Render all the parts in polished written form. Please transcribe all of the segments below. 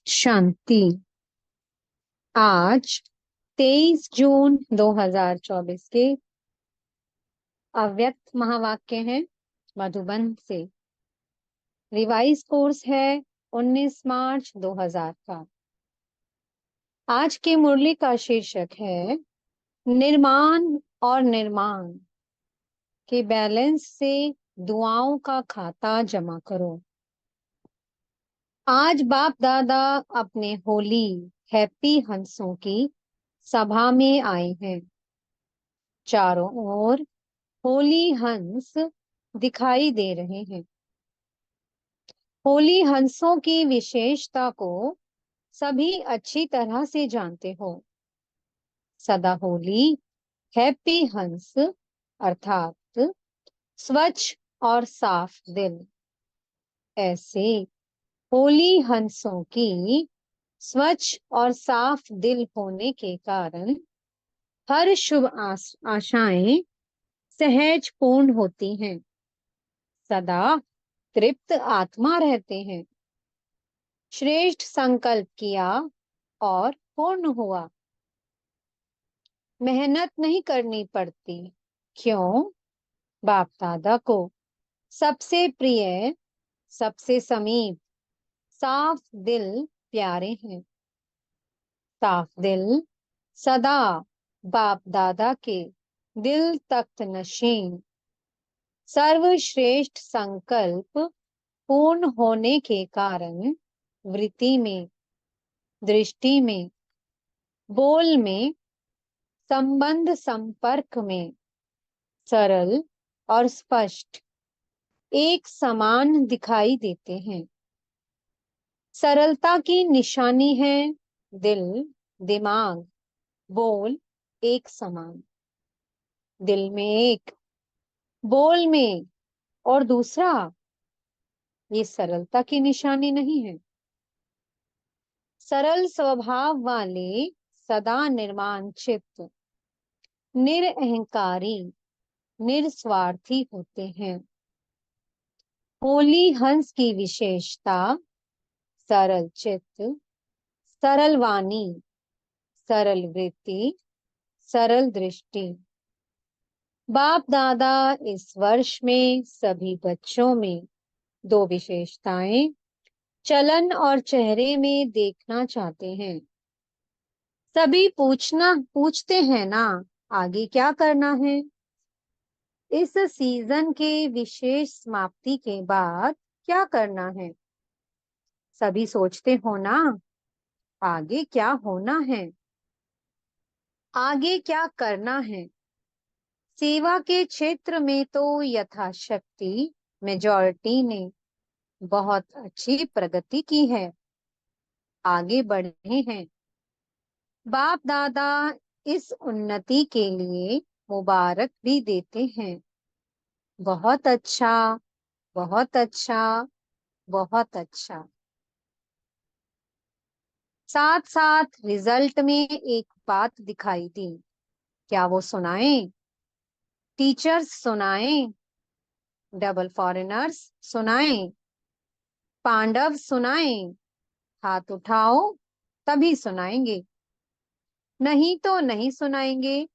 शांति। आज 23 जून 2024 के अव्यक्त महावाक्य हैं मधुबन से। रिवाइज कोर्स है 19 मार्च 2000 का। आज के मुरली का शीर्षक है निर्माण और निर्माण के बैलेंस से दुआओं का खाता जमा करो। आज बाप दादा अपने होली हैप्पी हंसों की सभा में आए हैं। चारों ओर होली हंस दिखाई दे रहे हैं। होली हंसों की विशेषता को सभी अच्छी तरह से जानते हो। सदा होली हैप्पी हंस अर्थात स्वच्छ और साफ दिल। ऐसे होली हंसों की स्वच्छ और साफ दिल होने के कारण हर शुभ आशाएं सहज पूर्ण होती हैं। सदा तृप्त आत्मा रहते हैं। श्रेष्ठ संकल्प किया और पूर्ण हुआ। मेहनत नहीं करनी पड़ती। क्यों? बाप दादा को सबसे प्रिय, सबसे समीप साफ दिल प्यारे हैं। साफ दिल सदा बाप दादा के दिल तख्त नशीन। सर्वश्रेष्ठ संकल्प पूर्ण होने के कारण वृत्ति में, दृष्टि में, बोल में, संबंध संपर्क में सरल और स्पष्ट एक समान दिखाई देते हैं। सरलता की निशानी है दिल, दिमाग, बोल एक समान। दिल में एक, बोल में और दूसरा, ये सरलता की निशानी नहीं है। सरल स्वभाव वाले सदा निर्माण चित्त, निरअहंकारी, निस्वार्थी होते हैं। होली हंस की विशेषता सरल चित्त, सरल वाणी, सरल वृत्ति, सरल दृष्टि। बाप दादा इस वर्ष में सभी बच्चों में दो विशेषताएं चलन और चेहरे में देखना चाहते हैं। सभी पूछते हैं ना, आगे क्या करना है? इस सीजन के विशेष समाप्ति के बाद क्या करना है? सभी सोचते हो ना, आगे क्या होना है, आगे क्या करना है। सेवा के क्षेत्र में तो यथाशक्ति मेजॉरिटी ने बहुत अच्छी प्रगति की है, आगे बढ़े हैं। बाप दादा इस उन्नति के लिए मुबारक भी देते हैं। बहुत अच्छा, बहुत अच्छा, बहुत अच्छा। साथ साथ रिजल्ट में एक बात दिखाई दी। क्या वो सुनाएं? टीचर्स सुनाएं, डबल फॉरेनर्स सुनाएं, पांडव सुनाएं। हाथ उठाओ तभी सुनाएंगे, नहीं तो नहीं सुनाएंगे।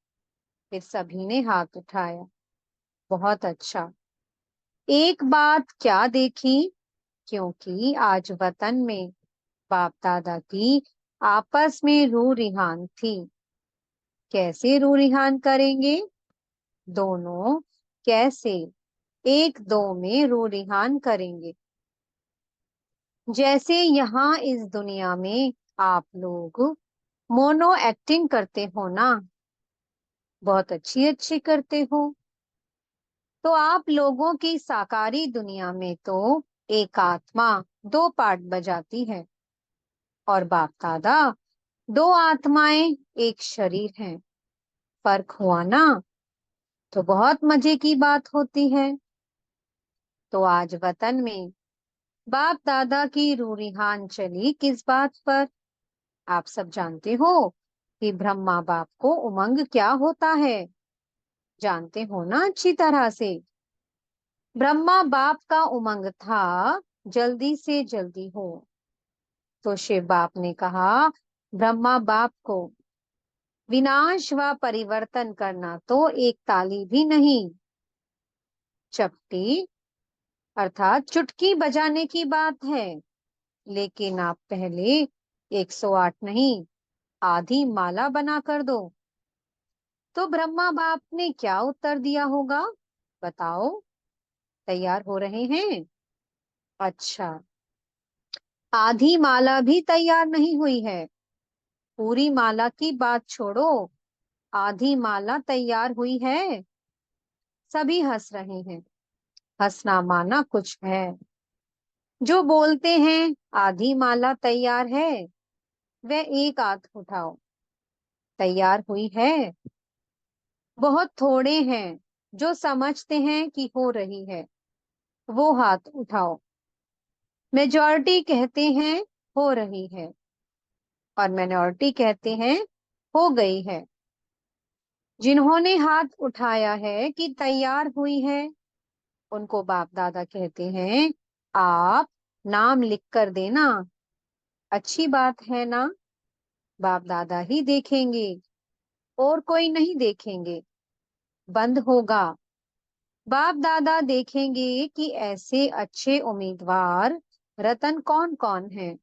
फिर सभी ने हाथ उठाया। बहुत अच्छा। एक बात क्या देखी, क्योंकि आज वतन में बाप दादा की आपस में रूह रिहान थी। कैसे रूह रिहान करेंगे? दोनों कैसे एक दो में रूह रिहान करेंगे? जैसे यहाँ इस दुनिया में आप लोग मोनो एक्टिंग करते हो ना, बहुत अच्छी अच्छी करते हो। तो आप लोगों की साकारी दुनिया में तो एक आत्मा दो पार्ट बजाती है, और बाप दादा दो आत्माएं एक शरीर हैं। फर्क हुआ ना? तो बहुत मजे की बात होती है। तो आज वतन में बाप दादा की रूह रिहान चली किस बात पर? आप सब जानते हो कि ब्रह्मा बाप को उमंग क्या होता है, जानते हो ना अच्छी तरह से। ब्रह्मा बाप का उमंग था जल्दी से जल्दी हो, तो शिव बाप ने कहा, ब्रह्मा बाप को विनाश व परिवर्तन करना तो एक ताली भी नहीं, चपटी अर्थात चुटकी बजाने की बात है। लेकिन आप पहले 108 नहीं, आधी माला बना कर दो। तो ब्रह्मा बाप ने क्या उत्तर दिया होगा, बताओ। तैयार हो रहे हैं? अच्छा, आधी माला भी तैयार नहीं हुई है। पूरी माला की बात छोड़ो, आधी माला तैयार हुई है। सभी हंस रहे हैं। हंसना माना कुछ है। जो बोलते हैं आधी माला तैयार है, वह एक हाथ उठाओ। तैयार हुई है? बहुत थोड़े हैं जो समझते हैं कि हो रही है, वो हाथ उठाओ। मेजॉरिटी कहते हैं हो रही है, और माइनॉरिटी कहते हैं हो गई है। जिन्होंने हाथ उठाया है कि तैयार हुई है, उनको बाप दादा कहते हैं, आप नाम लिख कर देना। अच्छी बात है ना? बाप दादा ही देखेंगे, और कोई नहीं देखेंगे। बंद होगा। बाप दादा देखेंगे कि ऐसे अच्छे उम्मीदवार रतन कौन कौन है।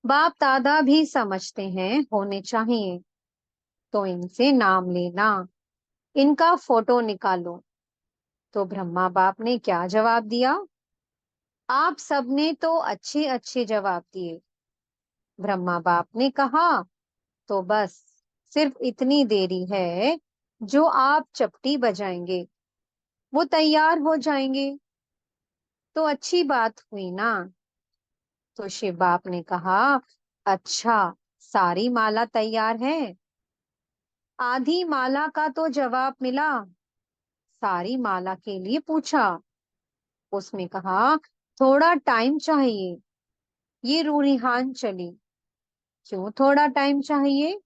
बाप दादा भी समझते हैं होने चाहिए, तो इनसे नाम लेना, इनका फोटो निकालो। तो ब्रह्मा बाप ने क्या जवाब दिया? आप सबने तो अच्छे अच्छे जवाब दिए। ब्रह्मा बाप ने कहा, तो बस सिर्फ इतनी देरी है, जो आप चपटी बजाएंगे वो तैयार हो जाएंगे। तो अच्छी बात हुई ना? तो शिव बाप ने कहा, अच्छा, सारी माला तैयार है? आधी माला का तो जवाब मिला, सारी माला के लिए पूछा। उसमें कहा, थोड़ा टाइम चाहिए। ये रूरिहान चली। क्यों थोड़ा टाइम चाहिए?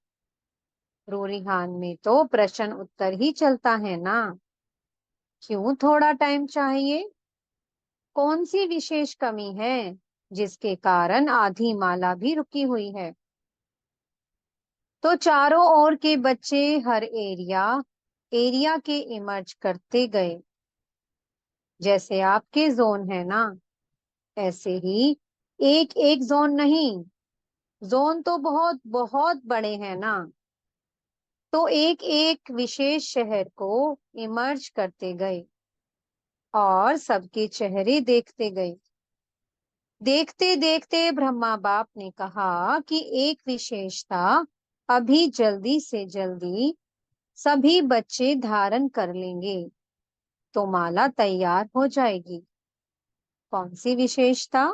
रूरिहान में तो प्रश्न उत्तर ही चलता है ना। क्यों थोड़ा टाइम चाहिए? कौन सी विशेष कमी है जिसके कारण आधी माला भी रुकी हुई है? तो चारों ओर के बच्चे हर एरिया एरिया के इमर्ज करते गए। जैसे आपके जोन है ना, ऐसे ही एक एक जोन नहीं, जोन तो बहुत बहुत बड़े हैं ना। तो एक एक विशेष शहर को इमर्ज करते गए, और सबके चेहरे देखते गए। देखते देखते ब्रह्मा बाप ने कहा कि एक विशेषता अभी जल्दी से जल्दी सभी बच्चे धारण कर लेंगे, तो माला तैयार हो जाएगी। कौन सी विशेषता?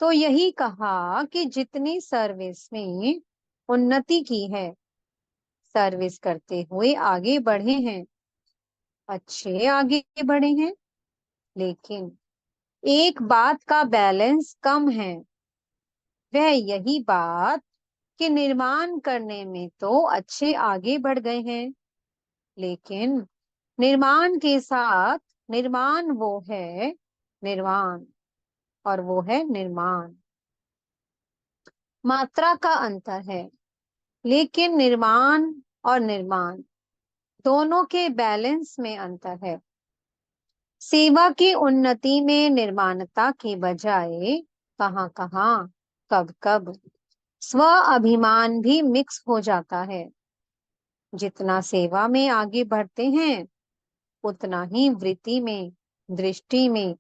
तो यही कहा कि जितनी सर्विस में उन्नति की है, सर्विस करते हुए आगे बढ़े हैं, अच्छे आगे बढ़े हैं, लेकिन एक बात का बैलेंस कम है। वह यही बात कि निर्माण करने में तो अच्छे आगे बढ़ गए हैं, लेकिन निर्माण के साथ निर्माण वो है निर्वाण, और वो है निर्माण। मात्रा का अंतर है, लेकिन निर्माण और निर्माण दोनों के बैलेंस में अंतर है। सेवा की उन्नति में निर्माणता के बजाय कहाँ कहाँ, कब कब स्व अभिमान भी मिक्स हो जाता है। जितना सेवा में आगे बढ़ते हैं, उतना ही वृत्ति में, दृष्टि में,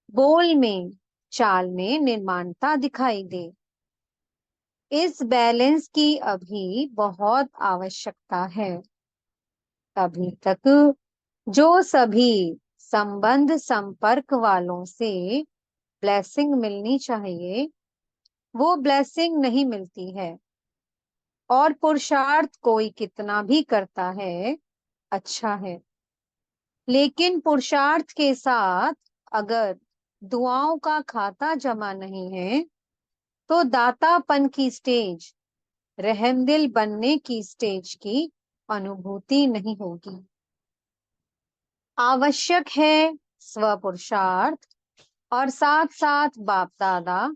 बोल में, चाल में निर्माणता दिखाई दे। इस बैलेंस की अभी बहुत आवश्यकता है। अभी तक जो सभी संबंध संपर्क वालों से ब्लेसिंग मिलनी चाहिए, वो ब्लेसिंग नहीं मिलती है। और पुरुषार्थ कोई कितना भी करता है, अच्छा है, लेकिन पुरुषार्थ के साथ अगर दुआओं का खाता जमा नहीं है, तो दातापन की स्टेज, रहमदिल बनने की स्टेज की अनुभूति नहीं होगी। आवश्यक है स्व पुरुषार्थ, और साथ साथ बाप दादा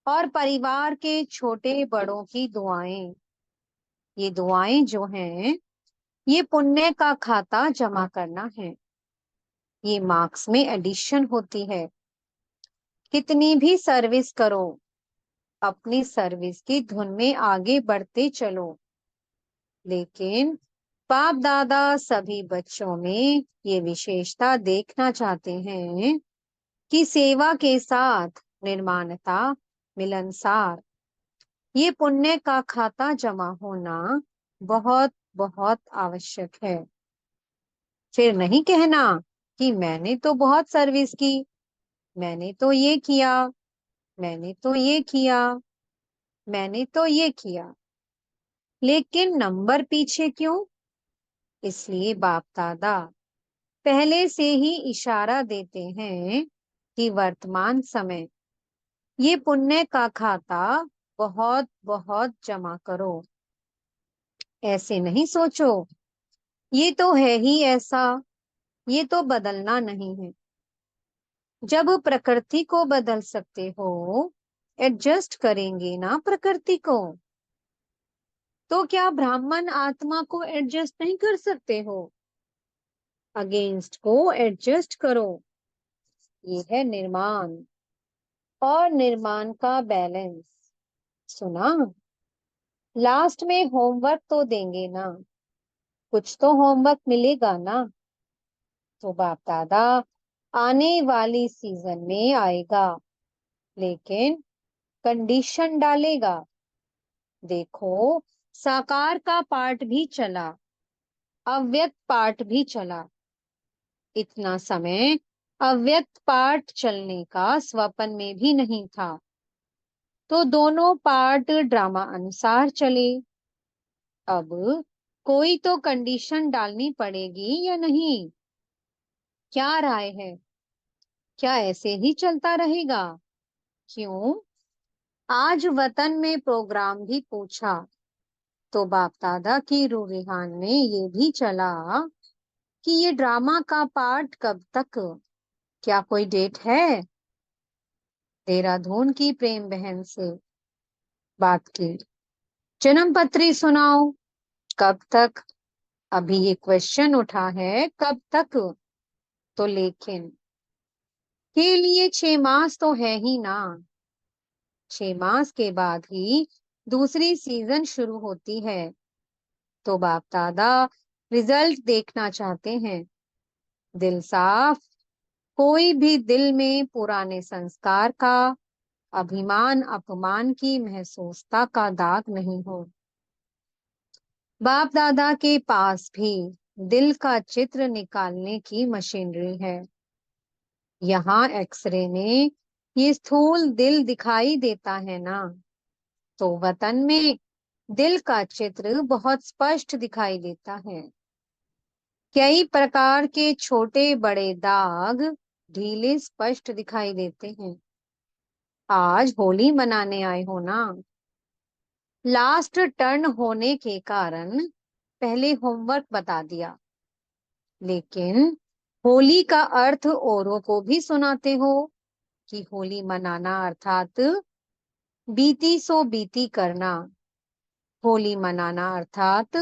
और परिवार के छोटे बड़ों की दुआएं। ये दुआएं जो हैं, ये पुण्य का खाता जमा करना है। ये मार्क्स में एडिशन होती है। कितनी भी सर्विस करो, अपनी सर्विस की धुन में आगे बढ़ते चलो। लेकिन बाप दादा सभी बच्चों में ये विशेषता देखना चाहते हैं कि सेवा के साथ निर्माणता, मिलनसार, ये पुण्य का खाता जमा होना बहुत बहुत आवश्यक है। फिर नहीं कहना कि मैंने तो बहुत सर्विस की, मैंने तो ये किया, मैंने तो ये किया, मैंने तो ये किया, लेकिन नंबर पीछे क्यों? इसलिए बाप दादा पहले से ही इशारा देते हैं कि वर्तमान समय ये पुण्य का खाता बहुत बहुत जमा करो। ऐसे नहीं सोचो ये तो है ही ऐसा, ये तो बदलना नहीं है। जब प्रकृति को बदल सकते हो, एडजस्ट करेंगे ना प्रकृति को। तो क्या ब्राह्मण आत्मा को एडजस्ट नहीं कर सकते हो? अगेंस्ट को एडजस्ट करो। ये है निर्माण और निर्माण का बैलेंस। सुना? लास्ट में होमवर्क तो देंगे ना, कुछ तो होमवर्क मिलेगा ना। तो बाप दादा आने वाली सीजन में आएगा, लेकिन कंडीशन डालेगा। देखो, साकार का पार्ट भी चला, अव्यक्त पार्ट भी चला। इतना समय अव्यक्त पार्ट चलने का स्वप्न में भी नहीं था। तो दोनों पार्ट ड्रामा अनुसार चले। अब कोई तो कंडीशन डालनी पड़ेगी या नहीं? क्या राय है? क्या ऐसे ही चलता रहेगा? क्यों? आज वतन में प्रोग्राम भी पूछा तो बाप दादा की रूहान में ये भी चला कि ये ड्रामा का पार्ट कब तक। क्या कोई डेट है? देहरादून की प्रेम बहन से बात की। जन्म पत्री सुनाओ। कब तक? अभी ये क्वेश्चन उठा है, कब तक? तो लेकिन के लिए 6 मास तो है ही ना। 6 मास के बाद ही दूसरी सीजन शुरू होती है। तो बाप दादा रिजल्ट देखना चाहते हैं। दिल साफ, कोई भी दिल में पुराने संस्कार का, अभिमान अपमान की महसूसता का दाग नहीं हो। बाप दादा के पास भी दिल का चित्र निकालने की मशीनरी है। यहाँ एक्सरे में ये स्थूल दिल दिखाई देता है ना, तो वतन में दिल का चित्र बहुत स्पष्ट दिखाई देता है। कई प्रकार के छोटे बड़े दाग ढीले स्पष्ट दिखाई देते हैं। आज होली मनाने आए हो ना? लास्ट टर्न होने के कारण पहले होमवर्क बता दिया, लेकिन होली का अर्थ औरों को भी सुनाते हो कि होली मनाना अर्थात बीती सो बीती करना। होली मनाना अर्थात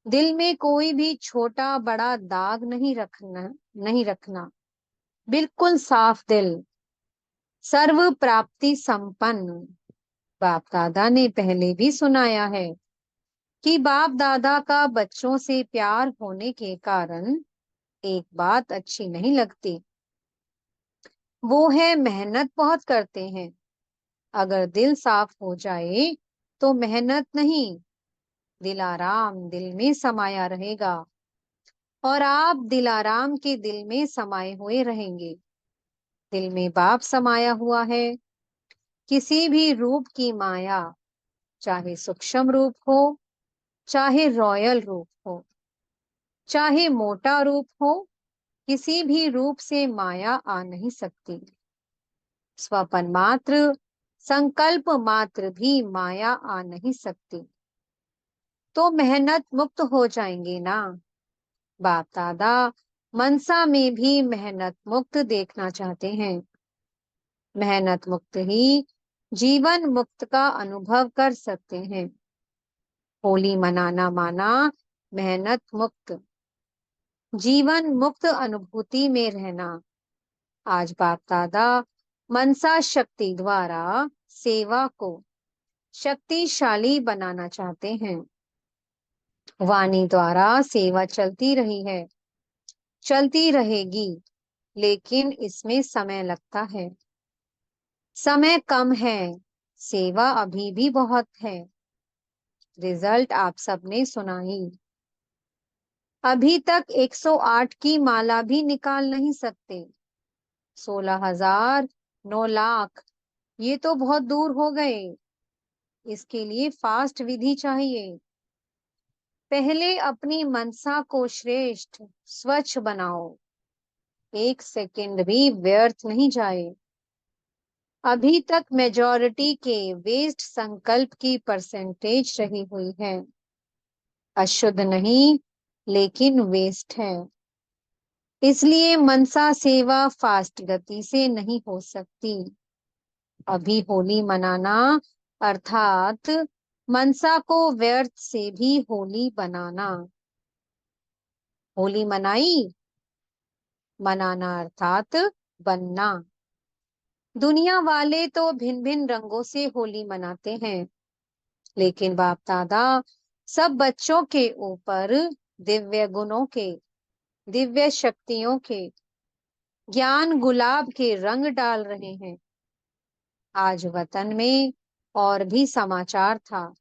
दिल में कोई भी छोटा बड़ा दाग नहीं रखना, नहीं रखना। बिल्कुल साफ दिल, सर्व प्राप्ति संपन्न। बाप दादा ने पहले भी सुनाया है कि बाप दादा का बच्चों से प्यार होने के कारण एक बात अच्छी नहीं लगती, वो है मेहनत बहुत करते हैं। अगर दिल साफ हो जाए तो मेहनत नहीं, दिलाराम दिल में समाया रहेगा और आप दिलाराम के दिल में समाये हुए रहेंगे। दिल में बाप समाया हुआ है। किसी भी रूप की माया, चाहे सूक्ष्म रूप हो, चाहे रॉयल रूप हो, चाहे मोटा रूप हो, किसी भी रूप से माया आ नहीं सकती। स्वपन मात्र, संकल्प मात्र भी माया आ नहीं सकती। तो मेहनत मुक्त हो जाएंगे ना। बाप दादा मनसा में भी मेहनत मुक्त देखना चाहते हैं। मेहनत मुक्त ही जीवन मुक्त का अनुभव कर सकते हैं। होली मनाना माना मेहनत मुक्त, जीवन मुक्त अनुभूति में रहना। आज बाप दादा मनसा शक्ति द्वारा सेवा को शक्तिशाली बनाना चाहते हैं। वाणी द्वारा सेवा चलती रही है, चलती रहेगी, लेकिन इसमें समय लगता है। समय कम है, सेवा अभी भी बहुत है। रिजल्ट आप सबने सुना ही। अभी तक 108 की माला भी निकाल नहीं सकते। 16,000, 9 लाख, ये तो बहुत दूर हो गए। इसके लिए फास्ट विधि चाहिए। पहले अपनी मनसा को श्रेष्ठ स्वच्छ बनाओ, 1 सेकंड भी व्यर्थ नहीं जाए। अभी तक मेजॉरिटी के वेस्ट संकल्प की परसेंटेज रही हुई है। अशुद्ध नहीं, लेकिन वेस्ट है। इसलिए मनसा सेवा फास्ट गति से नहीं हो सकती। अभी होली मनाना अर्थात मनसा को व्यर्थ से भी होली बनाना। होली मनाई, मनाना अर्थात बनना। दुनिया वाले तो भिन्न भिन्न रंगों से होली मनाते हैं, लेकिन बाप दादा सब बच्चों के ऊपर दिव्य गुणों के, दिव्य शक्तियों के, ज्ञान गुलाब के रंग डाल रहे हैं। आज वतन में और भी समाचार था।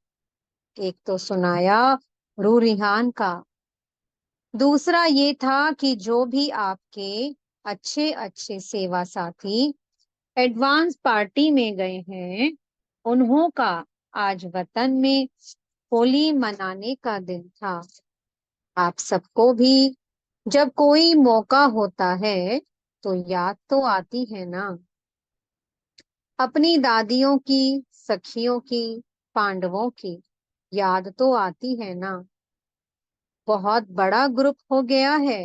एक तो सुनाया रूरिहान का, दूसरा ये था कि जो भी आपके अच्छे अच्छे सेवा साथी एडवांस पार्टी में गए हैं, उन्हों का आज वतन में होली मनाने का दिन था। आप सबको भी जब कोई मौका होता है तो याद तो आती है ना, अपनी दादियों की, सखियों की, पांडवों की याद तो आती है ना। बहुत बड़ा ग्रुप हो गया है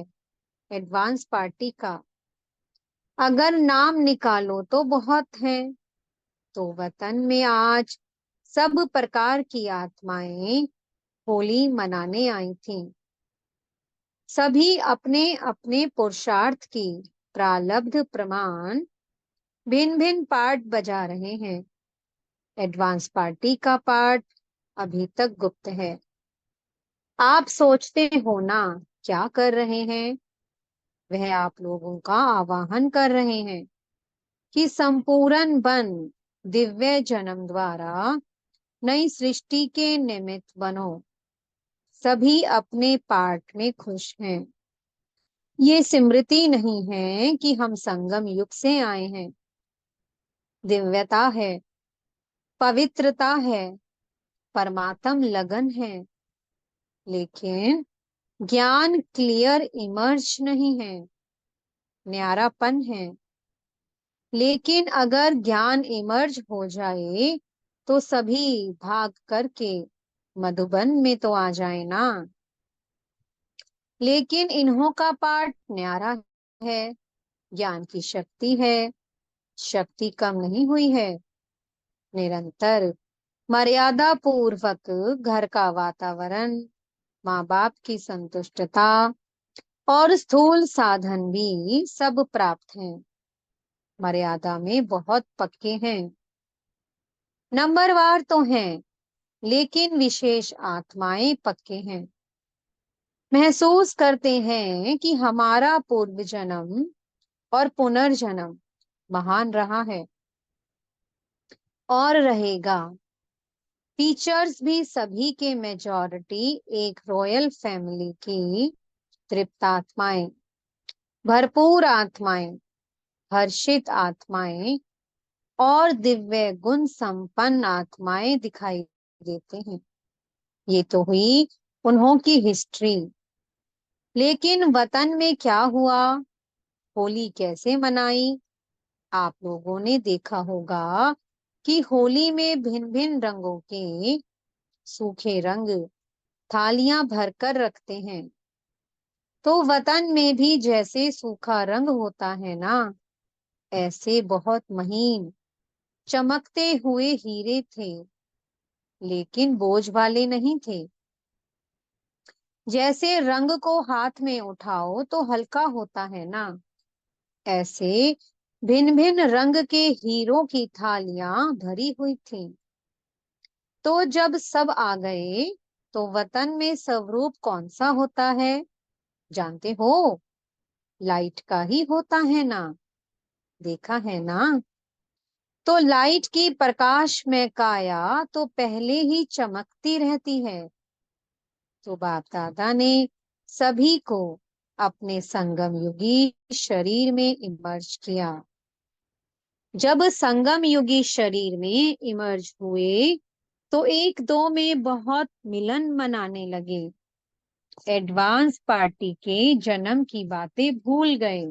एडवांस पार्टी का। अगर नाम निकालो तो बहुत है। तो वतन में आज सब प्रकार की आत्माएं होली मनाने आई थीं। सभी अपने अपने पुरुषार्थ की प्रारब्ध प्रमाण भिन्न भिन्न पार्ट बजा रहे हैं। एडवांस पार्टी का पार्ट अभी तक गुप्त है। आप सोचते हो ना क्या कर रहे हैं? वह आप लोगों का आवाहन कर रहे हैं कि संपूर्ण बन दिव्य जन्म द्वारा नई सृष्टि के निमित्त बनो। सभी अपने पार्ट में खुश हैं। ये स्मृति नहीं है कि हम संगम युग से आए हैं। दिव्यता है, पवित्रता है, परमात्म लगन है, लेकिन ज्ञान क्लियर इमर्ज नहीं है, न्यारापन है। लेकिन अगर ज्ञान इमर्ज हो जाए तो सभी भाग करके मधुबन में तो आ जाए ना। लेकिन इन्हों का पाठ न्यारा है, ज्ञान की शक्ति है, शक्ति कम नहीं हुई है। निरंतर मर्यादा पूर्वक घर का वातावरण, माँ बाप की संतुष्टता और स्थूल साधन भी सब प्राप्त हैं। मर्यादा में बहुत पक्के हैं, नंबरवार तो हैं, लेकिन विशेष आत्माएं पक्के हैं। महसूस करते हैं कि हमारा पूर्व जन्म और पुनर्जन्म महान रहा है और रहेगा। टीचर्स भी सभी के मेजॉरिटी एक रॉयल फैमिली की तृप्त आत्माएं, भरपूर आत्माएं, हर्षित आत्माएं और दिव्य गुण संपन्न आत्माएं दिखाई देते हैं। ये तो हुई उन्हों की हिस्ट्री। लेकिन वतन में क्या हुआ, होली कैसे मनाई? आप लोगों ने देखा होगा कि होली में भिन्न भिन्न रंगों के सूखे रंग थालियां भरकर रखते हैं। तो वतन में भी जैसे सूखा रंग होता है ना, ऐसे बहुत महीन चमकते हुए हीरे थे, लेकिन बोझ वाले नहीं थे। जैसे रंग को हाथ में उठाओ तो हल्का होता है ना, ऐसे भिन्न भिन्न रंग के हीरों की थालियां भरी हुई थीं। तो जब सब आ गए, तो वतन में स्वरूप कौन सा होता है, जानते हो? लाइट का ही होता है ना, देखा है ना। तो लाइट की प्रकाश में काया तो पहले ही चमकती रहती है। तो बाप दादा ने सभी को अपने संगम युगी शरीर में इमर्ज किया। जब संगम युगी शरीर में इमर्ज हुए, तो एक दो में बहुत मिलन मनाने लगे। एडवांस पार्टी के जन्म की बातें भूल गए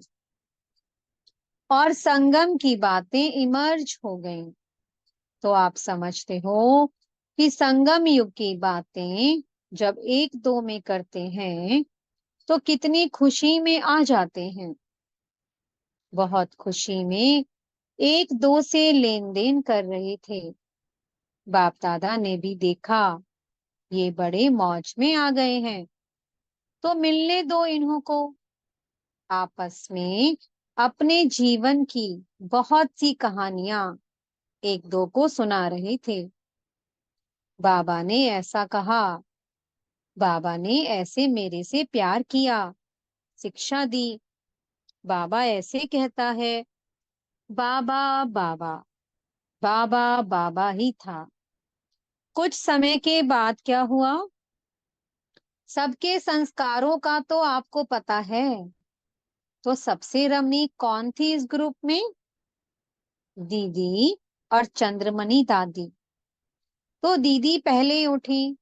और संगम की बातें इमर्ज हो गईं। तो आप समझते हो कि संगम युग की बातें जब एक दो में करते हैं तो कितनी खुशी में आ जाते हैं। बहुत खुशी में एक दो से लेन देन कर रहे थे। बाप दादा ने भी देखा, ये बड़े मौज में आ गए हैं, तो मिलने दो इन्हों को। आपस में अपने जीवन की बहुत सी कहानियां एक दो को सुना रहे थे। बाबा ने ऐसा कहा, बाबा ने ऐसे मेरे से प्यार किया, शिक्षा दी। बाबा ऐसे कहता है, बाबा बाबा, बाबा बाबा ही था। कुछ समय के बाद क्या हुआ? सबके संस्कारों का तो आपको पता है। तो सबसे रमणीक कौन थी इस ग्रुप में? दीदी और चंद्रमणि दादी। तो दीदी पहले उठी,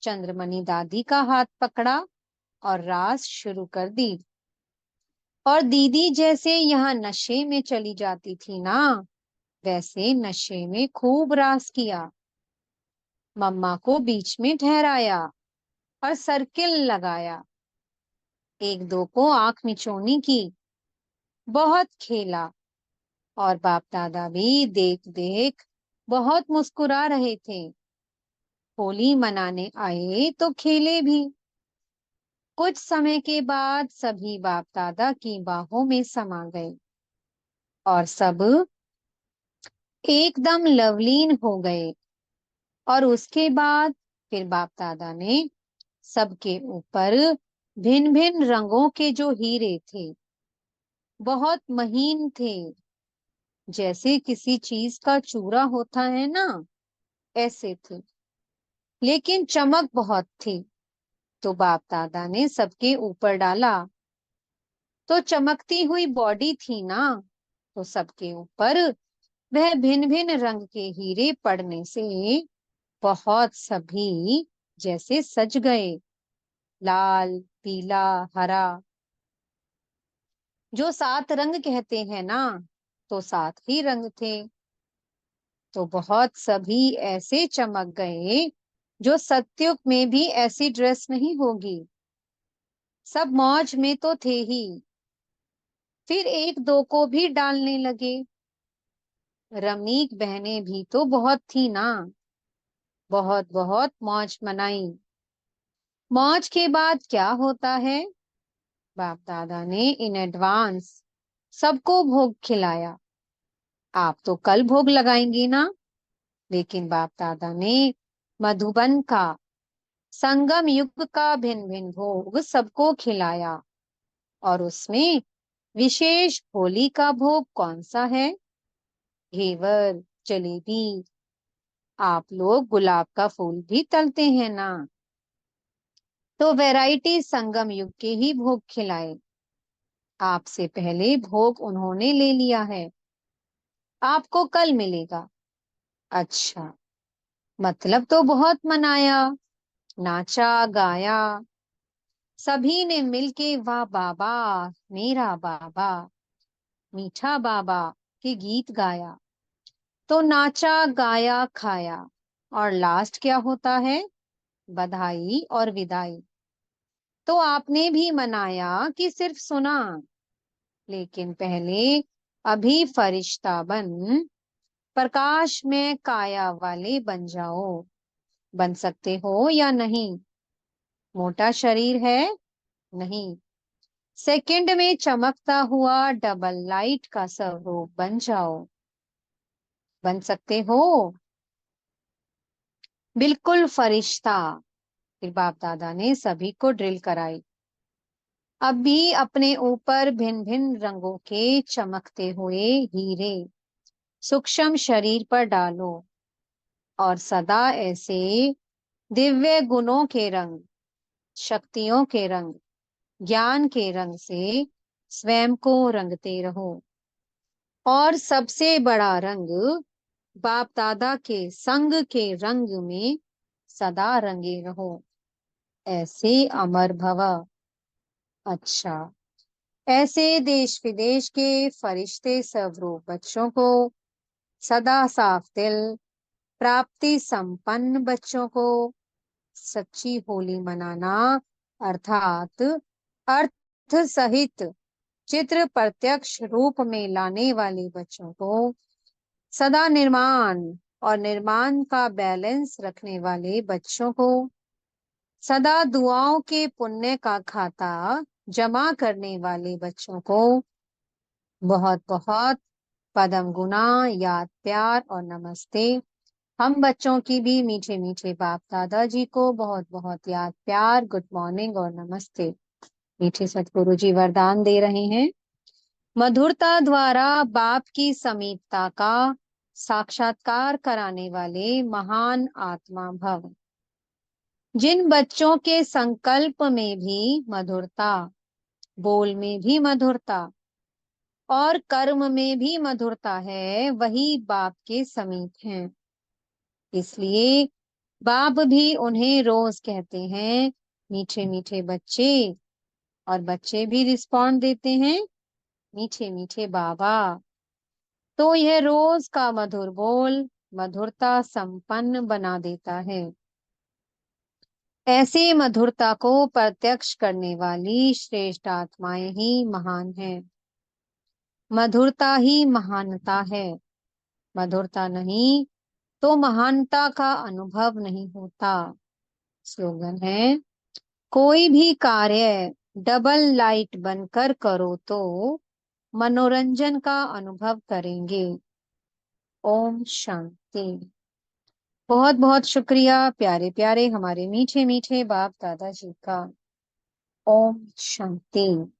चंद्रमणि दादी का हाथ पकड़ा और रास शुरू कर दी। और दीदी जैसे यहाँ नशे में चली जाती थी ना, वैसे नशे में खूब रास किया। मम्मा को बीच में ठहराया और सर्किल लगाया। एक दो को आंख मिचौनी की, बहुत खेला। और बाप दादा भी देख देख बहुत मुस्कुरा रहे थे। होली मनाने आए तो खेले भी। कुछ समय के बाद सभी बाप दादा की बाहों में समा गए और सब एकदम लवलीन हो गए। और उसके बाद फिर बाप दादा ने सबके ऊपर भिन्न भिन्न रंगों के जो हीरे थे, बहुत महीन थे, जैसे किसी चीज का चूरा होता है ना, ऐसे थे, लेकिन चमक बहुत थी। तो बाप दादा ने सबके ऊपर डाला, तो चमकती हुई बॉडी थी ना, तो सबके ऊपर वह भिन्न भिन्न रंग के हीरे पड़ने से बहुत सभी जैसे सज गए। लाल, पीला, हरा, जो सात रंग कहते हैं ना, तो सात ही रंग थे। तो बहुत सभी ऐसे चमक गए, जो सत्युग में भी ऐसी ड्रेस नहीं होगी। सब मौज में तो थे ही। फिर एक दो को भी डालने लगे। रमणीक बहनें भी तो बहुत थी ना, बहुत बहुत मौज मनाई। मौज के बाद क्या होता है? बाप दादा ने इन एडवांस सबको भोग खिलाया। आप तो कल भोग लगाएंगी ना, लेकिन बाप दादा ने मधुबन का, संगम युग का भिन्न भिन्न भोग सबको खिलाया। और उसमें विशेष होली का भोग कौन सा है? घेवर, जलेबी। आप लोग गुलाब का फूल भी तलते हैं ना, तो वैरायटी संगम युग के ही भोग खिलाए। आपसे पहले भोग उन्होंने ले लिया है, आपको कल मिलेगा। अच्छा, मतलब तो बहुत मनाया, नाचा गाया। सभी ने मिलके वाह बाबा, मेरा बाबा, मीठा बाबा के गीत गाया। तो नाचा गाया खाया, और लास्ट क्या होता है? बधाई और विदाई। तो आपने भी मनाया कि सिर्फ सुना? लेकिन पहले अभी फरिश्ता बन प्रकाश में काया वाले बन जाओ। बन सकते हो या नहीं? मोटा शरीर है? नहीं। सेकंड में चमकता हुआ डबल लाइट का स्वरूप बन जाओ। बन सकते हो? बिल्कुल फरिश्ता। फिर बाप दादा ने सभी को ड्रिल कराई। अब भी अपने ऊपर भिन्न भिन्न रंगों के चमकते हुए हीरे सूक्ष्म शरीर पर डालो और सदा ऐसे दिव्य गुणों के रंग, शक्तियों के रंग, ज्ञान के रंग से स्वयं को रंगते रहो। और सबसे बड़ा रंग बाप दादा के संग के रंग में सदा रंगे रहो। ऐसे अमर भव। अच्छा, ऐसे देश विदेश के फरिश्ते स्वरूप बच्चों को, सदा साफ दिल, प्राप्ति संपन्न बच्चों को सच्ची होली मनाना अर्थात अर्थ सहित चित्र प्रत्यक्ष रूप में लाने वाले बच्चों को, सदा निर्माण और निर्माण का बैलेंस रखने वाले बच्चों को, सदा दुआओं के पुण्य का खाता जमा करने वाले बच्चों को बहुत बहुत पदम गुना याद प्यार और नमस्ते। हम बच्चों की भी मीठे मीठे बाप दादाजी को बहुत बहुत याद प्यार, गुड मॉर्निंग और नमस्ते। मीठे सतगुरु जी वरदान दे रहे हैं। मधुरता द्वारा बाप की समीपता का साक्षात्कार कराने वाले महान आत्मा भव। जिन बच्चों के संकल्प में भी मधुरता, बोल में भी मधुरता और कर्म में भी मधुरता है, वही बाप के समीप हैं। इसलिए बाप भी उन्हें रोज कहते हैं मीठे मीठे बच्चे, और बच्चे भी रिस्पॉन्ड देते हैं मीठे मीठे बाबा। तो यह रोज का मधुर बोल मधुरता संपन्न बना देता है। ऐसी मधुरता को प्रत्यक्ष करने वाली श्रेष्ठ आत्माएं ही महान हैं। मधुरता ही महानता है। मधुरता नहीं तो महानता का अनुभव नहीं होता। स्लोगन है, कोई भी कार्य डबल लाइट बनकर करो तो मनोरंजन का अनुभव करेंगे। ओम शांति। बहुत बहुत शुक्रिया प्यारे प्यारे हमारे मीठे मीठे बाप दादाजी का। ओम शांति।